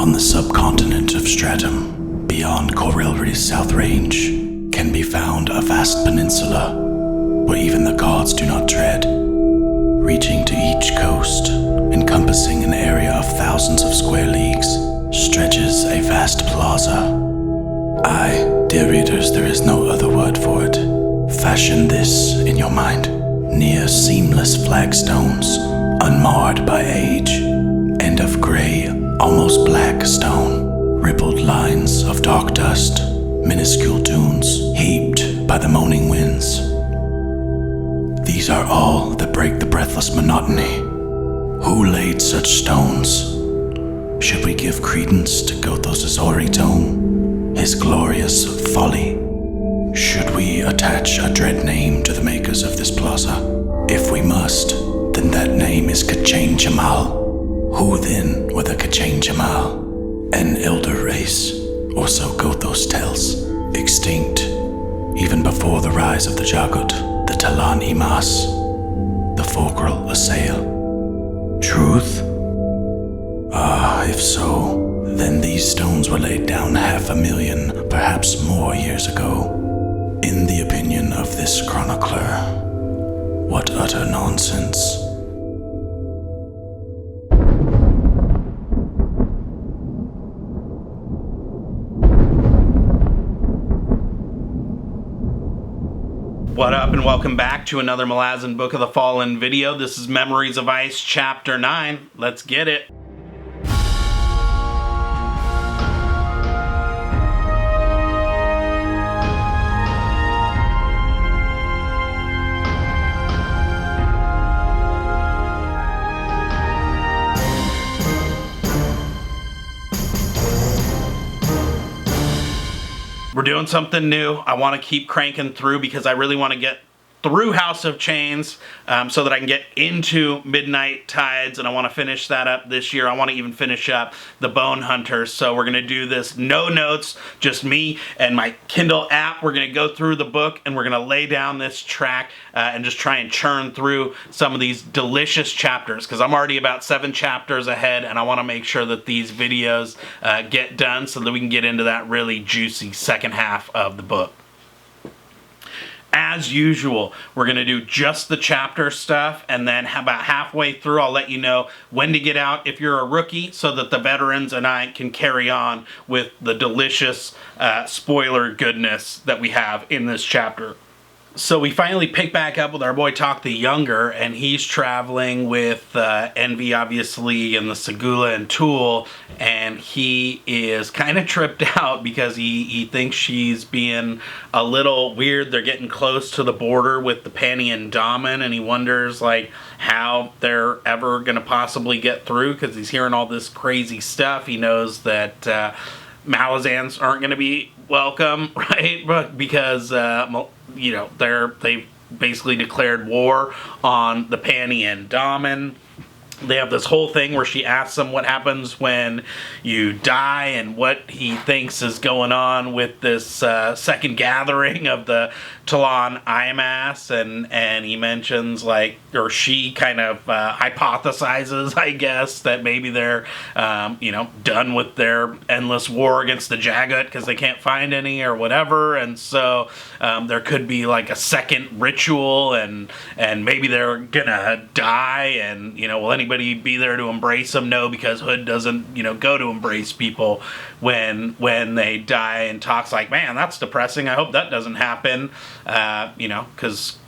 On the subcontinent of Stratum, beyond Corelri's south range, can be found a vast peninsula where even the gods do not tread. Reaching to each coast, encompassing an area of thousands of square leagues, stretches a vast plaza. I, dear readers, there is no other word for it. Fashion this in your mind. Near seamless flagstones, unmarred by age, and of gray, almost black stone, rippled lines of dark dust, minuscule dunes heaped by the moaning winds. These are all that break the breathless monotony. Who laid such stones? Should we give credence to Gothos' hoary tome, his glorious folly? Should we attach a dread name to the makers of this plaza? If we must, then that name is K'chain Jamal. Who then were the K'chain Jamal? An elder race, or so Gothos tells, extinct even before the rise of the Jagut, the Talan Imas, the Fulcral Assail. Truth? Ah, if so, then these stones were laid down 500,000, perhaps more years ago. In the opinion of this chronicler, what utter nonsense. What up, and welcome back to another Malazan Book of the Fallen video. This is Memories of Ice, Chapter 9. Let's get it. We're doing something new. I want to keep cranking through because I really want to get through House of Chains so that I can get into Midnight Tides, and I want to finish that up this year. I want to even finish up the Bonehunters, so we're going to do this no notes, just me and my Kindle app. We're going to go through the book, and we're going to lay down this track and just try and churn through some of these delicious chapters, because I'm already about 7 chapters ahead, and I want to make sure that these videos get done so that we can get into that really juicy second half of the book. As usual, we're going to do just the chapter stuff, and then about halfway through, I'll let you know when to get out if you're a rookie, so that the veterans and I can carry on with the delicious spoiler goodness that we have in this chapter. So we finally pick back up with our boy Talk the Younger, and he's traveling with Envy, obviously, and the Segula and Tool, and he is kind of tripped out because he thinks she's being a little weird. They're getting close to the border with the Panny and Daman, and he wonders, like, how they're ever going to possibly get through, because he's hearing all this crazy stuff. He knows that Malazans aren't going to be welcome, right? But because you know, they've basically declared war on the Panny and Daman. They have this whole thing where she asks him what happens when you die and what he thinks is going on with this second gathering of the Talan Imas, and he mentions, like, or she kind of hypothesizes, I guess, that maybe they're, you know, done with their endless war against the Jagut because they can't find any or whatever, and so there could be like a second ritual, and maybe they're gonna die, and, you know, will anybody be there to embrace them? No, because Hood doesn't, you know, go to embrace people when they die, and Talk's like, man, that's depressing. I hope that doesn't happen. You know, because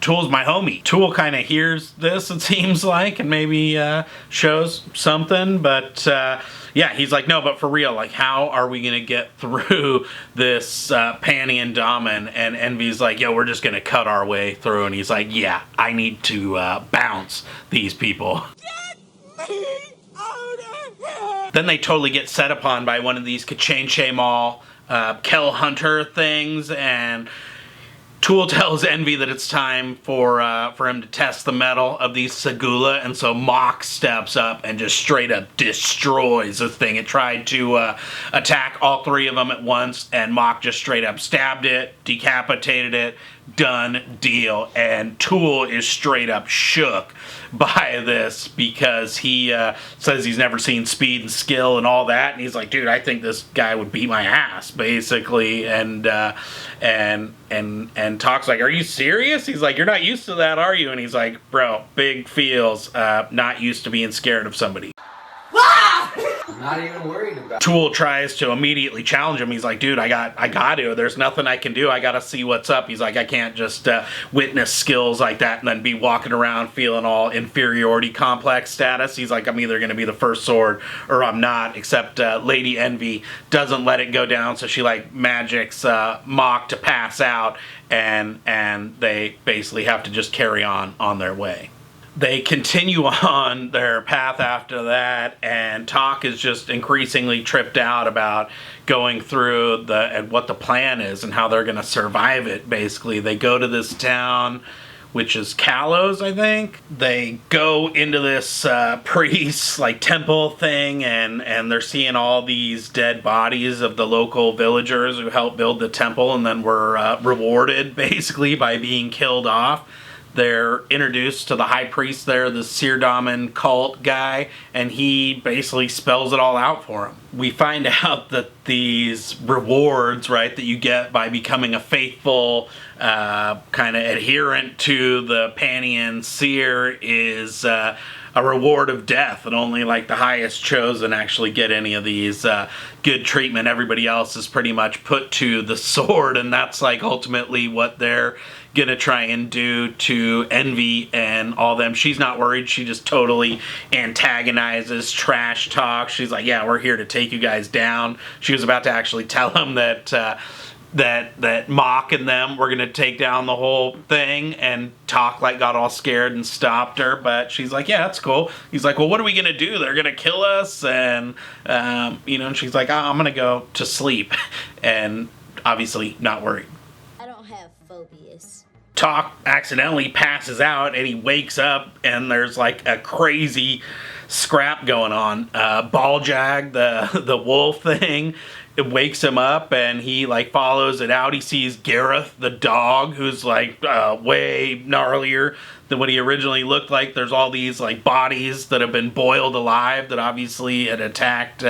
Tool's my homie. Tool kind of hears this, it seems like, and maybe shows something, but yeah, he's like, no, but for real, like, how are we going to get through this Panny and Daman? And Envy's like, yo, we're just going to cut our way through, and he's like, yeah, I need to bounce these people. Get me out of here! Then they totally get set upon by one of these K'chain Shamal Kell Hunter things, and Tool tells Envy that it's time for him to test the metal of these Segula, and so Mock steps up and just straight up destroys the thing. It tried to attack all 3 of them at once, and Mock just straight up stabbed it, decapitated it, done deal. And Tool is straight up shook by this because he says he's never seen speed and skill and all that, and he's like, dude, I think this guy would beat my ass, basically. And Talk's like, are you serious? He's like, you're not used to that, are you? And he's like, bro, big feels, not used to being scared of somebody. I'm not even worried about it. Tool tries to immediately challenge him. He's like, dude, I got to. There's nothing I can do. I got to see what's up. He's like, I can't just witness skills like that and then be walking around feeling all inferiority complex status. He's like, I'm either going to be the first sword or I'm not, except Lady Envy doesn't let it go down, so she like magics Mock to pass out, and they basically have to just carry on their way. They continue on their path after that, and Talk is just increasingly tripped out about going through and what the plan is and how they're going to survive it, basically. They go to this town, which is Kalos, I think. They go into this priest, like, temple thing, and they're seeing all these dead bodies of the local villagers who helped build the temple and then were rewarded, basically, by being killed off. They're introduced to the high priest there, the Seerdaman cult guy, and he basically spells it all out for him. We find out that these rewards, right, that you get by becoming a faithful kind of adherent to the Panian Seer is a reward of death, and only like the highest chosen actually get any of these good treatment. Everybody else is pretty much put to the sword, and that's like ultimately what they're gonna try and do to Envy and all them. She's not worried. She just totally antagonizes, trash talk. She's like, yeah, we're here to take you guys down. She was about to actually tell him that that Mock and them were gonna take down the whole thing, and Talk like got all scared and stopped her, but she's like, yeah, that's cool. He's like, well, what are we gonna do? They're gonna kill us, and and she's like, oh, I'm gonna go to sleep, and obviously not worried. I don't have phobias. Talk accidentally passes out, and he wakes up, and there's like a crazy scrap going on. Balljag, the wolf thing, it wakes him up, and he like follows it out. He sees Gareth, the dog, who's like way gnarlier than what he originally looked like. There's all these like bodies that have been boiled alive that obviously had attacked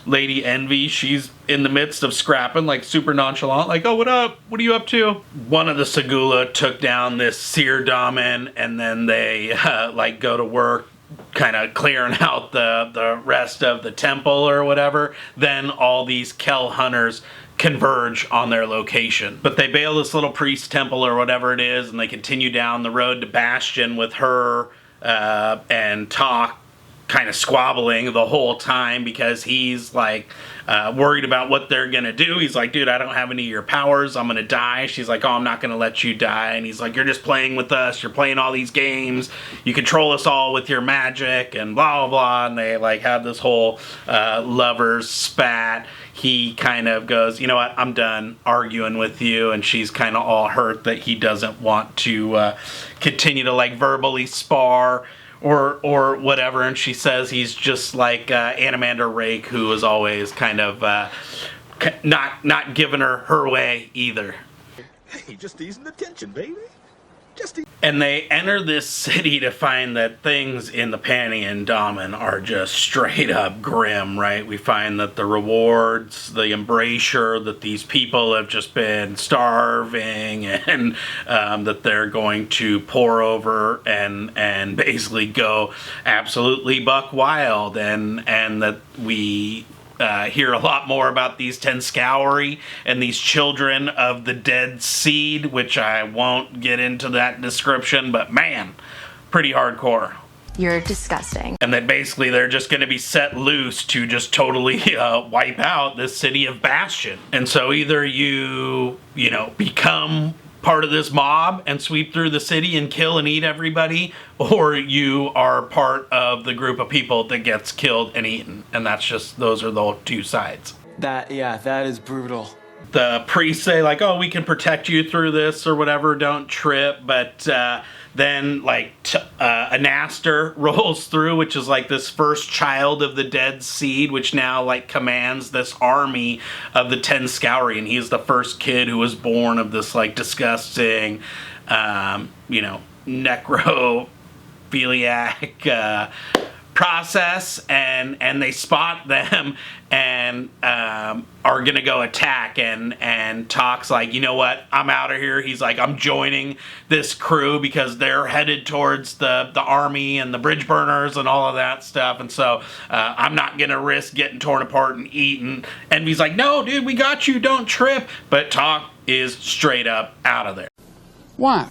Lady Envy. She's in the midst of scrapping, like super nonchalant, like, oh, what up? What are you up to? One of the Segula took down this Seerdaman, and then they like go to work kind of clearing out the rest of the temple or whatever. Then all these Kell hunters converge on their location. But they bail this little priest temple or whatever it is, and they continue down the road to Bastion with her and Talk kind of squabbling the whole time because he's like worried about what they're gonna do. He's like, dude, I don't have any of your powers, I'm gonna die. She's like, oh, I'm not gonna let you die. And he's like, you're just playing with us, you're playing all these games, you control us all with your magic, and blah blah blah. And they like have this whole lovers spat. He kind of goes, you know what, I'm done arguing with you, and she's kind of all hurt that he doesn't want to continue to like verbally spar or whatever, and she says he's just like Animander Rake, who was always kind of not giving her way either. Hey, just easing the tension, baby. And they enter this city to find that things in the Panian Daman are just straight up grim, right? We find that the rewards, the embrasure, that these people have just been starving, and that they're going to pour over and basically go absolutely buck wild, and that we hear a lot more about these Tenscoury and these children of the dead seed, which I won't get into that description, but man, pretty hardcore. You're disgusting. And that basically they're just going to be set loose to just totally wipe out this city of Bastion. And so either you become part of this mob and sweep through the city and kill and eat everybody, or you are part of the group of people that gets killed and eaten. And those are the two sides. That is brutal. the priests say like, oh, we can protect you through this or whatever, don't trip. But then like Anaster rolls through, which is like this first child of the dead seed, which now like commands this army of the Ten Scouring. And he's the first kid who was born of this like disgusting, necrophiliac process, and they spot them and are gonna go attack, and Talk's like, you know what, I'm out of here. He's like, I'm joining this crew because they're headed towards the army and the bridge burners and all of that stuff, and so I'm not gonna risk getting torn apart and eaten. And he's like, no dude, we got you, don't trip. But Talk is straight up out of there. Why?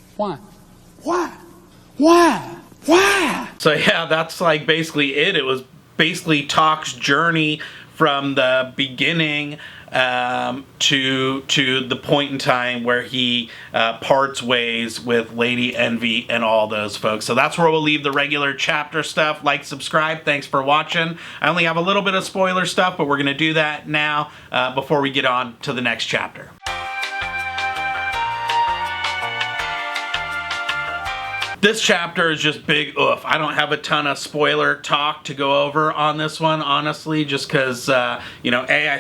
So yeah, that's like basically it. It was basically Talk's journey from the beginning to the point in time where he parts ways with Lady Envy and all those folks. So that's where we'll leave the regular chapter stuff. Like, subscribe. Thanks for watching. I only have a little bit of spoiler stuff, but we're going to do that now before we get on to the next chapter. This chapter is just big oof. I don't have a ton of spoiler talk to go over on this one, honestly, just because, I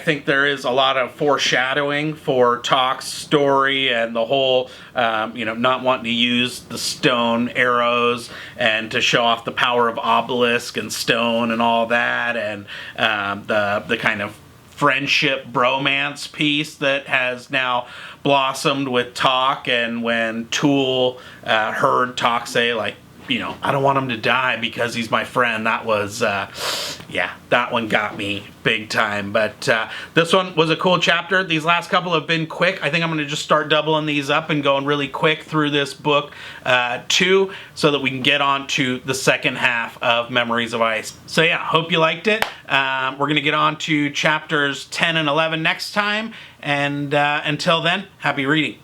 think there is a lot of foreshadowing for Talk's story and the whole, not wanting to use the stone arrows and to show off the power of obelisk and stone and all that, and the kind of friendship bromance piece that has now blossomed with Talk. And when Tool heard Talk say like, I don't want him to die because he's my friend, that was that one got me big time. But this one was a cool chapter. These last couple have been quick. I think I'm going to just start doubling these up and going really quick through this book too, so that we can get on to the second half of Memories of Ice. So yeah, hope you liked it. We're going to get on to chapters 10 and 11 next time, and until then, happy reading.